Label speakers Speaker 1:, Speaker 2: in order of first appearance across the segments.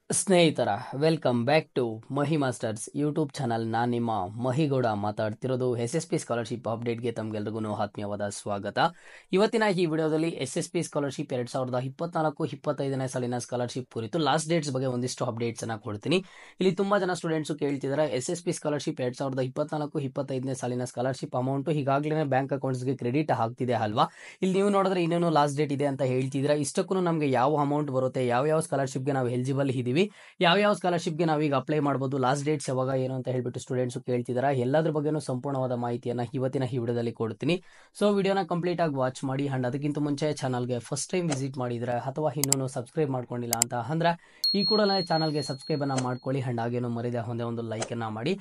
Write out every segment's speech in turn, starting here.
Speaker 1: ಸ್ನೇಹಿತರ welcome back to Mahi masters YouTube channel. ನಾನು ನಿಮ್ಮ ಮಹಿಗೌಡ ಮಾತಾಡ್ತಿರೋದು. SSP ಸ್ಕಾಲರ್ಶಿಪ್ ಅಪ್ಡೇಟ್ಗೆ ತಮಗೆಲ್ಲರಿಗೂ ಆತ್ಮೀಯವಾದ ಸ್ವಾಗತ. ಇವತ್ತಿನ ಈ ವಿಡಿಯೋದಲ್ಲಿ SSP ಸ್ಕಾಲರ್ಶಿಪ್ 2024-25ನೇ ಸಾಲಿನ ಸ್ಕಾಲರ್ಶಿಪ್ ಕುರಿತು ಲಾಸ್ಟ್ ಡೇಟ್ಸ್ ಬಗ್ಗೆ ಒಂದಿಷ್ಟು ಅಪ್ಡೇಟ್ಸ್ ಅನ್ನ ಕೊಡ್ತೀನಿ. ಇಲ್ಲಿ ತುಂಬಾ ಜನ ಸ್ಟೂಡೆಂಟ್ಸ್ ಕೇಳ್ತಿದ್ದಾರೆ SSP ಸ್ಕಾಲರ್ಶಿಪ್ 2024-25ನೇ ಸಾಲಿನ ಸ್ಕಾಲರ್ಶಿಪ್ ಅಮೌಂಟ್ ಈಗಾಗಲೇ ಬ್ಯಾಂಕ್ ಅಕೌಂಟ್ಸ್ಗೆ ಕ್ರೆಡಿಟ್ ಆಗ್ತಿದೆ ಅಲ್ವಾ? ಇಲ್ಲಿ ನೀವು ನೋಡಿದ್ರೆ ಇನ್ನೇನು ಲಾಸ್ಟ್ ಡೇಟ್ ಇದೆ ಅಂತ ಹೇಳ್ತಿದ್ದೀರಾ. ಇಷ್ಟಕ್ಕೂ ನಮಗೆ ಯಾವ ಅಮೌಂಟ್ ಬರುತ್ತೆ, ಯಾವ ಸ್ಕಾಲರ್ಶಿಪ್ಗೆ ನಾವು ಎಲಿಜಿಬಲ್ ಇದೀವಿ, ಯಾವ ಸ್ಕಾಲರ್ಶಿಪ್ಗೆ ನಾವೀಗ ಅಪ್ಲೈ ಮಾಡಬಹುದು, ಲಾಸ್ಟ್ ಡೇಟ್ಸ್ ಯಾವಾಗ ಏನು ಅಂತ ಹೇಳ್ಬಿಟ್ಟು ಸ್ಟೂಡೆಂಟ್ಸ್ ಕೇಳ್ತಿದಾರ. ಎಲ್ಲದ್ರ ಬಗ್ಗೆನೂ ಸಂಪೂರ್ಣವಾದ ಮಾಹಿತಿಯನ್ನ ಇವತ್ತಿನ ಈ ವಿಡಿಯೋದಲ್ಲಿ ಕೊಡ್ತೀನಿ. ಸೊ ವಿಡಿಯೋನ ಕಂಪ್ಲೀಟ್ ಆಗಿ ವಾಚ್ ಮಾಡಿ. ಅಂಡ್ ಅದಕ್ಕಿಂತ ಮುಂಚೆ ಚಾನಲ್ಗೆ ಫಸ್ಟ್ ಟೈಮ್ ವಿಸಿಟ್ ಮಾಡಿದ್ರೆ ಅಥವಾ ಇನ್ನೂ ಸಬ್ಸ್ಕ್ರೈಬ್ ಮಾಡ್ಕೊಂಡಿಲ್ಲ ಅಂತ ಅಂದ್ರೆ ಈ ಕೂಡಲೇ ಚಾನಲ್ಗೆ ಸಬ್ಸ್ಕ್ರೈಬ್ ಅನ್ನ ಮಾಡ್ಕೊಳ್ಳಿ. ಅಂಡ್ ಹಾಗೇನು ಮರಿದೆ ಒಂದು ಲೈಕ್ ಅನ್ನ ಮಾಡಿ.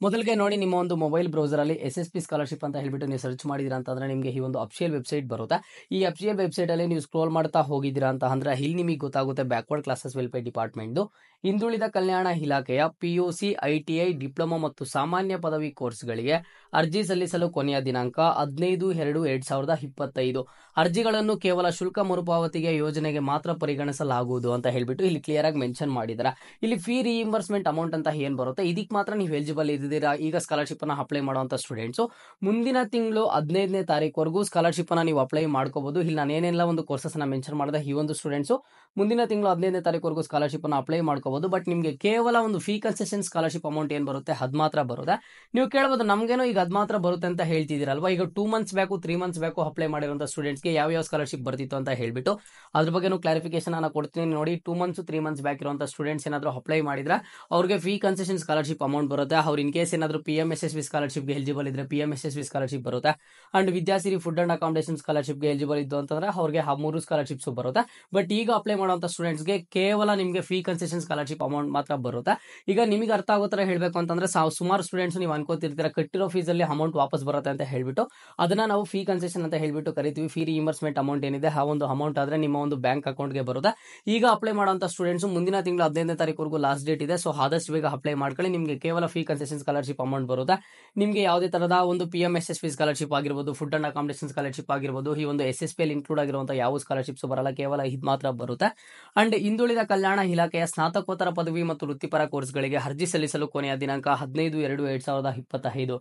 Speaker 1: ಮೊದಲಿಗೆ ನೋಡಿ, ನಿಮ್ಮ ಒಂದು ಮೊಬೈಲ್ ಬ್ರೌಸರ್ ಅಲ್ಲಿ SSP ಸ್ಕಾಲರ್ಶಿಪ್ ಅಂತ ಹೇಳ್ಬಿಟ್ಟು ನೀವು ಸರ್ಚ್ ಮಾಡಿದಿರಾ ಅಂತಂದ್ರೆ ನಿಮಗೆ ಈ ಒಂದು ಅಫಿಷಿಯಲ್ ವೆಬ್ಸೈಟ್ ಬರುತ್ತೆ. ಈ ಅಫಿಷಿಯಲ್ ವೆಬ್ಸೈಟ್ ಅಲ್ಲಿ ನೀವು ಸ್ಕ್ರೋಲ್ ಮಾಡ್ತಾ ಹೋಗಿದ್ದೀರಾ ಅಂತ ಅಂದ್ರೆ ಇಲ್ಲಿ ನಿಮಗೆ ಗೊತ್ತಾಗುತ್ತೆ ಬ್ಯಾಕ್ವರ್ಡ್ ಕ್ಲಾಸಸ್ ವೆಲ್ಫೇರ್ ಡಿಪಾರ್ಟ್ಮೆಂಟ್ ಹಿಂದುಳಿದ ಕಲ್ಯಾಣ ಇಲಾಖೆಯ PUC, ITI, ಡಿಪ್ಲೊಮಾ ಮತ್ತು ಸಾಮಾನ್ಯ ಪದವಿ ಕೋರ್ಸ್ಗಳಿಗೆ ಅರ್ಜಿ ಸಲ್ಲಿಸಲು ಕೊನೆಯ ದಿನಾಂಕ 15/2/2025. ಅರ್ಜಿಗಳನ್ನು ಕೇವಲ ಶುಲ್ಕ ಮರುಪಾವತಿಗೆ ಯೋಜನೆಗೆ ಮಾತ್ರ ಪರಿಗಣಿಸಲಾಗುವುದು ಅಂತ ಹೇಳ್ಬಿಟ್ಟು ಇಲ್ಲಿ ಕ್ಲಿಯರ್ ಆಗಿ ಮೆನ್ಷನ್ ಮಾಡಿದಾರೆ. ಇಲ್ಲಿ ಫೀ ರಿಇಂಬರ್ಸ್ಮೆಂಟ್ ಅಮೌಂಟ್ ಅಂತ ಏನ್ ಬರುತ್ತೆ ಇದಕ್ಕೆ ಮಾತ್ರ ನೀವು ಎಲಿಜಿಬಲ್ ಇದ್ದೀರಾ. ಈಗ ಸ್ಕಾಲರ್ಶಿಪ್ ಅನ್ನ ಅಪ್ಲೈ ಮಾಡುವಂತ ಸ್ಟೂಡೆಂಟ್ಸ್ ಮುಂದಿನ ತಿಂಗಳು 15ನೇ ತಾರೀಕುವರೆಗೂ ಸ್ಕಾಲರ್ಶಿಪ್ ಅನ್ನ ನೀವು ಅಪ್ಲೈ ಮಾಡ್ಕೋಬಹುದು. ಇಲ್ಲಿ ನಾನು ಏನೆಲ್ಲ ಒಂದು ಕೋರ್ಸಸ್ ನ ಮೆನ್ಷನ್ ಮಾಡಿದೆ, ಈ ಒಂದು ಸ್ಟೂಡೆಂಟ್ಸ್ ಮುಂದಿನ ತಿಂಗಳು 15ನೇ ತಾರೀಕುವರೆಗೂ ಸ್ಕಾಲರ್ಶಿಪ್ ಅನ್ನ ಅಪ್ಲೈ ಮಾಡ್ಕೋಬಹುದು. ಬಟ್ ನಿಮಗೆ ಕೇವಲ ಒಂದು ಫೀ ಕನ್ಸೆಷನ್ ಸ್ಕಾಲರ್ಶಿಪ್ ಅಮೌಂಟ್ ಏನ್ ಬರುತ್ತೆ ಅದ್ ಮಾತ್ರ ಬರುತ್ತೆ. ನೀವು ಕೇಳಬಹುದು ನಮ್ಗೇನೋ ಈಗ ಅದ್ ಮಾತ್ರ ಬರುತ್ತೆ ಅಂತ ಹೇಳ್ತಿದ್ದೀರಲ್ವಾ. ಈಗ 2 months back 3 months back apply ಮಾಡಿರುವಂತ ಸ್ಟೂಡೆಂಟ್ಸ್ಗೆ ಯಾವ ಸ್ಕಾಲರ್ಶಿಪ್ ಬರ್ತಿತ್ತು ಅಂತ ಹೇಳ್ಬಿಟ್ಟು ಅದ್ರ ಬಗ್ಗೆ ಕ್ಲಾರಿಫಿಕೇಶನ್ ಅನ್ನ ಕೊಡ್ತೀನಿ. ನೋಡಿ, 2 ಮಂತ್ಸ್ 3 ಮಂತ್ಸ್ ಬ್ಯಾಕ್ ಇರುವಂತ ಸ್ಟೂಡೆಂಟ್ಸ್ ಏನಾದ್ರು ಅಪ್ಲೈ ಮಾಡಿದ್ರೆ ಅವ್ರಿಗೆ ಫೀ ಕನ್ಸೆಷನ್ ಸ್ಕಾಲರ್ಶಿಪ್ ಅಮೌಂಟ್ ಬರುತ್ತೆ. ಅವ್ರು ಇನ್ ಕೇಸ್ ಏನಾದ್ರು PMSSB ಸ್ಕಾಲರ್ಶಿಪ್ ಗೆ ಎಲಿಜಿಬಲ್ ಇದ್ರೆ PMSSB ಸ್ಕಾಲರ್ಶಿಪ್ ಬರುತ್ತೆ. And Vidyasiri food and accommodation scholarship ಗೆ ಎಲಿಜಿಬಲ್ ಇದ್ದು ಅಂತಂದ್ರೆ ಅವ್ರಿಗೆ 3 ಸ್ಕಾಲರ್ಶಿಪ್ಸ್ ಬರುತ್ತೆ. ಬಟ್ ಈಗ ಅಪ್ಲೈ ಮಾಡುವಂತ ಸ್ಟೂಡೆಂಟ್ಸ್ ಗೆ ಕೇವಲ ನಿಮಗೆ ಫೀ ಕನ್ಸೆಷನ್ ಸ್ಕಾಲರ್ಶಿಪ್ ಅಮೌಂಟ್ ಮಾತ್ರ ಬರುತ್ತೆ. ಈಗ ನಿಮಗೆ ಅರ್ಥ ಆಗೋ ತರ ಹೇಳ್ಬೇಕು ಅಂತಂದ್ರೆ ಸುಮಾರು ಸ್ಟೂಡೆಂಟ್ಸ್ ನೀವು ಅನ್ಕೋತಿರ್ತೀರ ಕಟ್ಟಿರೋ ಫೀಸ್ ಅಲ್ಲಿ ಅಮೌಂಟ್ ವಾಪಸ್ ಬರುತ್ತೆ ಅಂತ ಹೇಳ್ಬಿಟ್ಟು ಅದನ್ನ ನಾವು ಫೀ ಕನ್ಸೆಷನ್ ಅಂತ ಹೇಳ್ಬಿಟ್ಟು ಕರಿತೀವಿ. ಫೀ ರಿಇಂಬರ್ಸ್ಮೆಂಟ್ ಅಮೌಂಟ್ ಏನಿದೆ ಆ ಒಂದು ಅಮೌಂಟ್ ಆದ್ರೆ ನಿಮ್ಮ ಒಂದು ಬ್ಯಾಂಕ್ ಅಕೌಂಟ್ ಗೆ ಬರುತ್ತೆ. ಈಗ ಅಪ್ಲೈ ಮಾಡುವಂತ ಸ್ಟೂಡೆಂಟ್ಸ್ ಮುಂದಿನ ತಿಂಗಳು 15ನೇ ತಾರೀಕುವರೆಗೂ ಲಾಸ್ಟ್ ಡೇಟ್ ಇದೆ. ಸೊ ಆದಷ್ಟು ಬೇಗ ಅಪ್ಲೈ ಮಾಡ್ಕೊಳ್ಳಿ. ನಿಮಗೆ ಕೇವಲ ಫೀ ಕನ್ಸೆಷನ್ ಸ್ಕಾಲರ್ಶಿಪ್ ಅಮೌಂಟ್ ಬರುತ್ತೆ. ನಿಮಗೆ ಯಾವುದೇ ತರಹದ ಒಂದು PMSSB ಸ್ಕಾಲರ್ಶಿಪ್ ಆಗಿರ್ಬೋದು, ಫುಡ್ ಅಂಡ್ ಅಕಾಮಡೇಷನ್ ಸ್ಕಾಲರ್ಶಿಪ್ ಆಗಿರ್ಬೋದು, ಈ ಒಂದು SSP ಅಲ್ಲಿ ಇನ್ಕ್ಲೂಡ್ ಆಗಿರುವಂತಹ ಯಾವ ಸ್ಕಾಲರ್ಶಿಪ್ಸ್ ಬರಲ್ಲ, ಕೇವಲ ಇದು ಮಾತ್ರ ಬರುತ್ತೆ. ಅಂಡ್ ಹಿಂದುಳಿದ ಕಲ್ಯಾಣ ಇಲಾಖೆಯ ಸ್ನಾತಕೋತ್ತರ ಪದವಿ ಮತ್ತು ವೃತ್ತಿಪರ ಕೋರ್ಸ್ಗಳಿಗೆ ಅರ್ಜಿ ಸಲ್ಲಿಸಲು ಕೊನೆಯ ದಿನಾಂಕ 15/2/2025.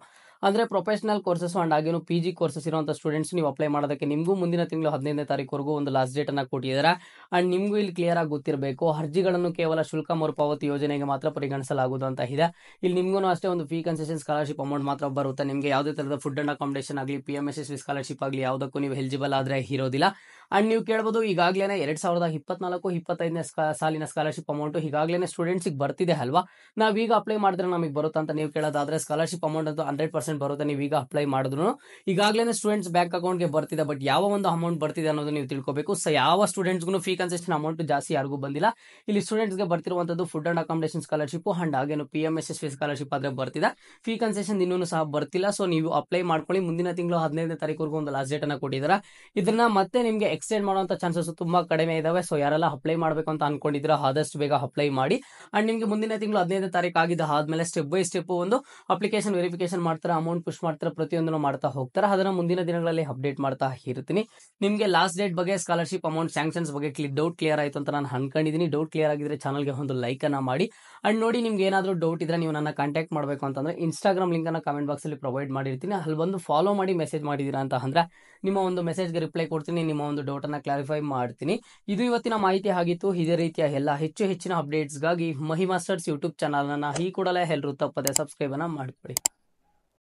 Speaker 1: ಅಂದ್ರೆ ಪ್ರೊಫೆಷನಲ್ ಕೋರ್ಸಸ್ ಅಂಡ್ ಹಾಗೇನು PG ಕೋರ್ಸಸ್ ಇರುವಂತ ಸ್ಟೂಡೆಂಟ್ಸ್ ನೀವು ಅಪ್ಲೈ ಮಾಡೋದಕ್ಕೆ ನಿಮಗೂ ಮುಂದಿನ ತಿಂಗಳು 15ನೇ ತಾರೀಕುವರೆಗೂ ಒಂದು ಲಾಸ್ಟ್ ಡೇಟ್ ಅನ್ನ ಕೊಟ್ಟಿದ್ದಾರೆ. ಅಂಡ್ ನಿಮಗೂ ಇಲ್ಲಿ ಕ್ಲಿಯರ್ ಆಗಿ ಗೊತ್ತಿರಬೇಕು, ಅರ್ಜಿಗಳನ್ನು ಕೇವಲ ಶುಲ್ಕ ಮರುಪಾವತಿ ಯೋಜನೆಗೆ ಮಾತ್ರ ಪರಿಗಣಿಸಲಾಗುವುದು ಅಂತ ಇದೆ. ಇಲ್ಲಿ ನಿಮಗೂ ಅಷ್ಟೇ ಒಂದು ಫೀ ಕನ್ಸೆಷನ್ ಸ್ಕಾಲರ್ಶಿಪ್ ಅಮೌಂಟ್ ಮಾತ್ರ ಬರುತ್ತೆ. ನಿಮಗೆ ಯಾವುದೇ ತರಹದ ಫುಡ್ ಅಂಡ್ ಅಕಾಮಡೇಷನ್ ಆಗಲಿ PMSSB ಸ್ಕಾಲರ್ಶಿಪ್ ಆಗಲಿ ಯಾವುದಕ್ಕೂ ನೀವು ಎಲಿಜಿಬಲ್ ಆದ್ರೆ ಇರೋದಿಲ್ಲ. ಅಂಡ್ ನೀವು ಕೇಳಬಹುದು ಈಗಾಗಲೇ 2024-25ನೇ ಸಾಲಿನ ಸ್ಕಾಲರ್ಶಿಪ್ ಅಮೌಂಟ್ ಈಗಾಗಲೇ ಸ್ಟೂಡೆಂಟ್ಸ್ ಬರ್ತಿದೆ ಅಲ್ವಾ, ನಾವೀಗ ಅಪ್ಲೈ ಮಾಡಿದ್ರೆ ನಮಗೆ ಬರುತ್ತೆ ಅಂತ ನೀವು ಕೇಳೋದಾದ್ರೆ ಸ್ಕಾಲರ್ಶಿಪ್ ಅಮೌಂಟ್ ಅಂತೂ 100% ಬರುತ್ತೆ. ನೀವು ಈಗ ಅಪ್ಲೈ ಮಾಡಿದ್ರು ಈಗಾಗಲೇ ಸ್ಟೂಡೆಂಟ್ಸ್ ಬ್ಯಾಂಕ್ ಅಕೌಂಟ್ ಗೆ ಬರ್ತಿದೆ. ಬಟ್ ಯಾವ ಒಂದು ಅಮೌಂಟ್ ಬರ್ತಿದೆ ಅನ್ನೋದು ನೀವು ತಿಳ್ಕೋಬೇಕು. ಸೊ ಯಾವ ಸ್ಟೂಡೆಂಟ್ಸ್ಗೂ ಫೀ ಕನ್ಸೆಷನ್ ಅಮೌಂಟ್ ಜಾಸ್ತಿ ಯಾರಿಗೂ ಬಂದಿಲ್ಲ. ಇಲ್ಲಿ ಸ್ಟೂಡೆಂಟ್ಸ್ ಗೆ ಬರ್ತಿರುವಂತದ್ದು food and accommodation scholarship and ಹಾಗೇನು PMSSB ಸ್ಕಾಲರ್ಶಿಪ್ ಆದ್ರೆ ಬರ್ತಿದೆ. ಫೀ ಕನ್ಸೆಷನ್ ಇನ್ನೂ ಸಹ ಬರ್ತಿಲ್ಲ. ಸೊ ನೀವು ಅಪ್ಲೈ ಮಾಡ್ಕೊಳ್ಳಿ. ಮುಂದಿನ ತಿಂಗಳು 15ನೇ ತಾರೀಕುವರೆಗೂ ಒಂದು ಲಾಸ್ಟ್ ಡೇಟ್ ಅನ್ನ ಕೊಟ್ಟಿದ್ದಾರೆ. ಇದನ್ನ ಮತ್ತೆ ನಿಮಗೆ ಎಕ್ಸ್ಟೆಂಡ್ ಮಾಡುವಂತ ಚಾನ್ಸಸ್ ತುಂಬಾ ಕಡಿಮೆ ಇದಾವೆ. ಸೊ ಯಾರೆಲ್ಲ ಅಪ್ಲೈ ಮಾಡಬೇಕು ಅಂತ ಅನ್ಕೊಂಡಿದ್ರೆ ಆದಷ್ಟು ಬೇಗ ಅಪ್ಲೈ ಮಾಡಿ. ಅಂಡ್ ನಿಮಗೆ ಮುಂದಿನ ತಿಂಗಳು 15ನೇ ತಾರೀಕು ಆಗಿದ್ದ ಆದ್ಮೇಲೆ ಸ್ಟೆಪ್ ಬೈ ಸ್ಟೆಪ್ ಒಂದು ಅಪ್ಲಿಕೇಶನ್ ವೆರಿಫಿಕೇಶನ್ ಮಾಡ್ತಾರೆ, ಅಮೌಂಟ್ ಪುಷ್ ಮಾಡ್ತಾರೆ, ಪ್ರತಿಯೊಂದನ್ನು ಮಾಡ್ತಾ ಹೋಗ್ತಾರೆ. ಅದನ್ನ ಮುಂದಿನ ದಿನಗಳಲ್ಲಿ ಅಪ್ಡೇಟ್ ಮಾಡ್ತಾ ಇರ್ತೀನಿ. ನಿಮಗೆ ಲಾಸ್ಟ್ ಡೇಟ್ ಬಗ್ಗೆ, ಸ್ಕಾಲರ್ಶಿಪ್ ಅಮೌಂಟ್ ಸ್ಯಾಂಕ್ಷನ್ಸ್ ಬಗ್ಗೆ ಡೌಟ್ ಕ್ಲಿಯರ್ ಆಯ್ತು ಅಂತ ನಾನು ಅನ್ಕೊಂಡಿದ್ದೀನಿ. ಡೌಟ್ ಕ್ಲಿಯರ್ ಆಗಿದ್ರೆ ಚಾನಲ್ಗೆ ಒಂದು ಲೈಕ್ ಅನ್ನ ಮಾಡಿ. ಅಂಡ್ ನೋಡಿ, ನಿಮ್ಗೆ ಏನಾದರೂ ಡೌಟ್ ಇದ್ರೆ ನೀವು ನನ್ನ ಕಾಂಟ್ಯಾಕ್ಟ್ ಮಾಡಬೇಕು ಅಂತಂದ್ರೆ ಇನ್ಸ್ಟಾಗ್ರಾಮ್ ಲಿಂಕ್ ಅನ್ನ ಕಮೆಂಟ್ ಬಾಕ್ಸ್ ಅಲ್ಲಿ ಪ್ರೊವೈಡ್ ಮಾಡಿರ್ತೀನಿ. ಅಲ್ಲಿ ಬಂದು ಫಾಲೋ ಮಾಡಿ ಮೆಸೇಜ್ ಮಾಡಿದೀರಾ ಅಂತ ಅಂದ್ರೆ ನಿಮ್ಮ ಒಂದು ಮೆಸೇಜ್ಗೆ ರಿಪ್ಲೈ ಕೊಡ್ತೀನಿ, ನಿಮ್ಮ ಒಂದು ಡೌಟ್ ಅನ್ನ ಕ್ಲಾರಿಫೈ ಮಾಡ್ತೀನಿ. ಇದು ಇವತ್ತಿನ ಮಾಹಿತಿ ಆಗಿತ್ತು. ಇದೇ ರೀತಿಯ ಎಲ್ಲ ಹೆಚ್ಚಿನ ಅಪ್ಡೇಟ್ಸ್ಗಾಗಿ ಮಹಿ ಮಾಸ್ಟರ್ಸ್ ಯೂಟ್ಯೂಬ್ ಚಾನಲ್ ಅನ್ನ ಈ ಕೂಡಲೇ ಎಲ್ಲರೂ ತಪ್ಪದೆ ಸಬ್ಸ್ಕ್ರೈಬ್ ಅನ್ನ ಮಾಡ್ಕೊಳ್ಳಿ.